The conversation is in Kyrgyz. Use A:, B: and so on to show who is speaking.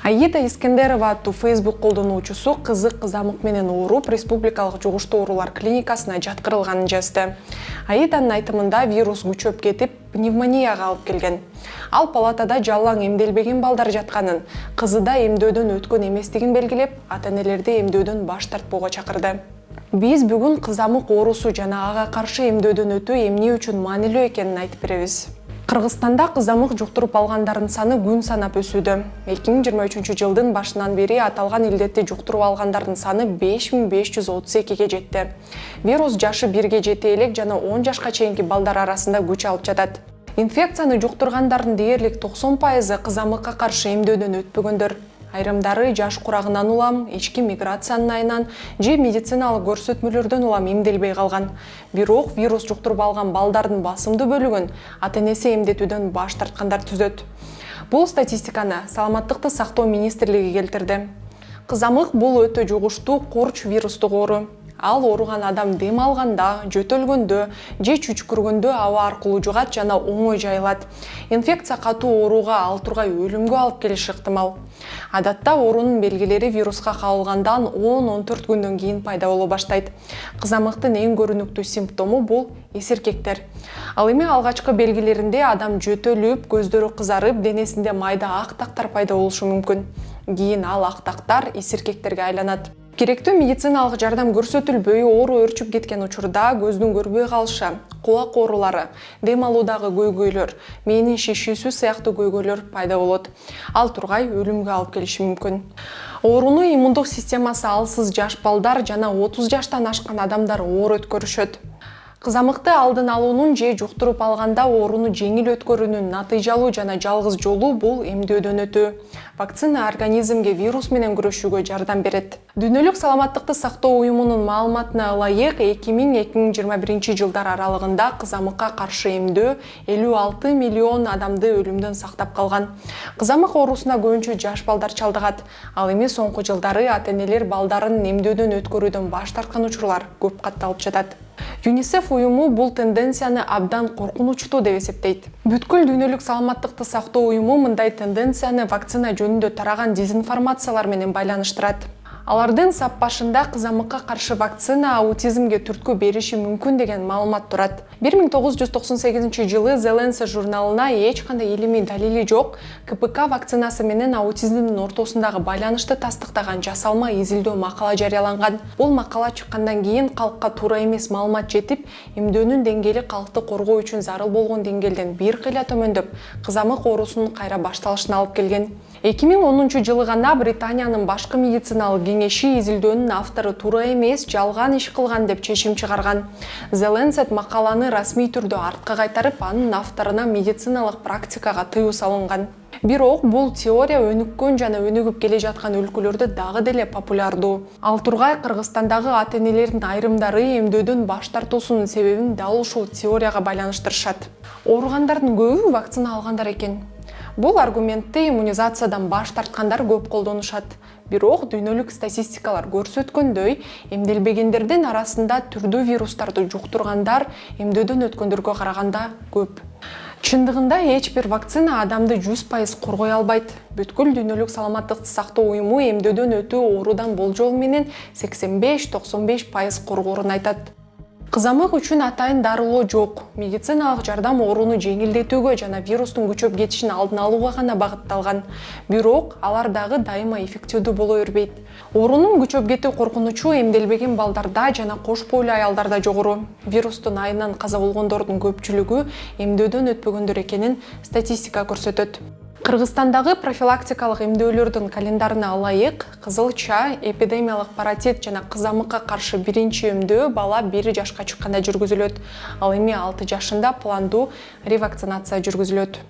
A: Аида Искендерова аттуу Facebook колдонуучусу кызы кызамык менен ооруп республикалык жугуштуу оорулар клиникасына жаткырылганын жазды. Аиданын айтымында вирус күчөп кетип, пневмонияга алып келген. Ал палатада жалаң эмделбеген балдар жатканын, кызы да эмдөөдөн өткөн эместигин белгилеп, ата-энелерди эмдөөдөн баш тартпоого чакырды. Биз бүгүн кызамык оорусу жана ага каршы эмдөөдөн өтүү эмне үчүн маанилүү экенин айтып беребиз. Кыргызстанда кызамык жуктуруп алгандардын саны күн санап өсүүдө. 2023 жылдын башынан бери аталган илдетти жуктуруп алгандардын саны 5532-ге жетти. Вирус жашы 1-ге жете элек жана 10 жашка чейинки балдар арасында күч алып жатат. Инфекцияны жуктургандардын дээрлик 90% кызамыкка каршы эмдөөдөн өтпөгөндөр. Айрымдары жаш курагынан улам, ички миграциянын айынан же медициналык көрсөтмөлөрдөн улам эмделбей калган. Бирок вирус жуктуруп алган балдардын басымдуу бөлүгүн ата-энеси эмдетүүдөн баш тарткандар түзөт. Бул статистиканы Саламаттыкты сактоо министрлиги келтирди. Кызамык бул өтө жугуштуу курч вирустук оору. Ал ооруган адам дем алганда, жөтөлгөндө же чүчкүргөндө аба аркылуу жугат жана оңой жайылат. Инфекция катуу ооруга ал тургай өлүмгө алып келиши ыктымал. Адатта оорунун белгилери вируска кабылгандан 10-14 күндөн кийин пайда боло баштайт. Кызамыктын эң көрүнүктүү симптому бул эсиркектер. Ал эми алгачкы белгилеринде адам жөтөлүп, көздөрү кызарып, денесинде майда ак тактар пайда болушу мүмкүн. Кийин ал ак тактар эсиркектерге айланат. Керектүү медициналык жардам көрсөтүлбөй, оору өрчүп кеткен учурда көздүн көрбөй калышы, кулак оорулары, дем алуудагы көйгөйлөр, мээнин шишүүсү сыяктуу көйгөйлөр пайда болот. Ал тургай өлүмгө алып келиши мүмкүн. Ооруну иммундук системасы алсыз жаш балдар жана 30 жаштан ашкан адамдар оор өткөрүшөт. Кызамыкты алдын алуунун же жуктуруп алганда ооруну жеңил өткөрүүнүн натыйжалуу жана жалгыз жолу бул эмдөөдөн өтүү. Вакцина организмге вирус менен күрөшүүгө жардам берет. Дүйнөлүк саламаттыкты сактоо уюмунун маалыматына ылайык 2000-2021 жылдар аралыгында кызамыкка каршы эмдөө 56 миллион адамды өлүмдөн сактап калган. Кызамык оорусуна көбүнчө жаш балдар чалдыгат. Ал эми соңку жылдары ата-энелер балдарын эмдөөдөн өткөрүүдөн баш тарткан учурлар көп катталып жатат. ЮНИСЕФ уюму бул тенденцияны абдан коркунучтуу деп эсептейт. Бүткүл дүйнөлүк саламаттыкты сактоо уюму мындай тенденцияны вакцина жөнүндө тараган дезинформациялар менен байланыштырат. Алардын сап башында кызамыкка каршы вакцина аутизмге түрткү бериши мүмкүн деген маалымат турат. 1998 жылы The Lancet журналына эч кандай илимий далили жок КПК вакцинасы менен аутизмдин ортосундагы байланышты тастыктаган жасалма изилдөө макала жарыяланган. Бул макала чыккандан кийин калкка туура эмес маалымат жетип, эмдөөнүн деңгээли калкты коргоо үчүн зарыл болгон деңгээлден бир кыйла төмөндөп, кызамык оорусунун кайра башталышына алып келген. 2010 жылы гана Британиянын башкы медициналык кеңеши изилдөөнүн автору туура эмес, жалган иш кылган деп чечим чыгарган. The Lancet макаланы расмий түрдө артка кайтарып, анын авторуна медициналык практикага тыюу салынган. Бирок бул теория өнүккөн жана өнүгүп келе жаткан өлкөлөрдө дагы деле популярдуу. Ал тургай Кыргызстандагы ата-энелердин айрымдары эмдөөдөн баш тартуусунун себебин дал ушул теорияга байланыштырышат. Ооругандардын көбү вакцина алгандар экен. Бул аргументти иммунизациядан баш тарткандар көп колдонушат. Бирок дүйнөлүк статистикалар көрсөткөндөй, эмделбегендердин арасында түрдүү вирустарды жуктургандар эмдөөдөн өткөндөргө караганда көп. Чындыгында эч бир вакцина адамды 100% коргой албайт. Бүткүл дүйнөлүк саламаттыкты сактоо уюму эмдөөдөн өтүү оорудан болжол менен 85-95% коргоорун айтат. Кызамык үчүн атайын дарылоо жок. Медициналык жардам ооруну жеңилдетүүгө жана вирустун күчөп кетишин алдын алууга гана багытталган. Бирок алар дагы дайыма эффективдүү боло бербейт. Оорунун күчөп кетүү коркунучу эмделбеген балдарда жана кош бойлуу аялдарда жогору. Вирустун айынан каза болгондордун көпчүлүгү эмдөөдөн өтпөгөндөр экенин статистика көрсөтөт. Кыргызстандагы профилактикалык эмдөөлөрдүн календарына ылайык, кызылча, эпидемиялык паротит жана кызамыкка каршы биринчи эмдөө бала 1 жашка чыкканда жүргүзүлөт. Ал эми 6 жашында пландуу ревакцинация жүргүзүлөт.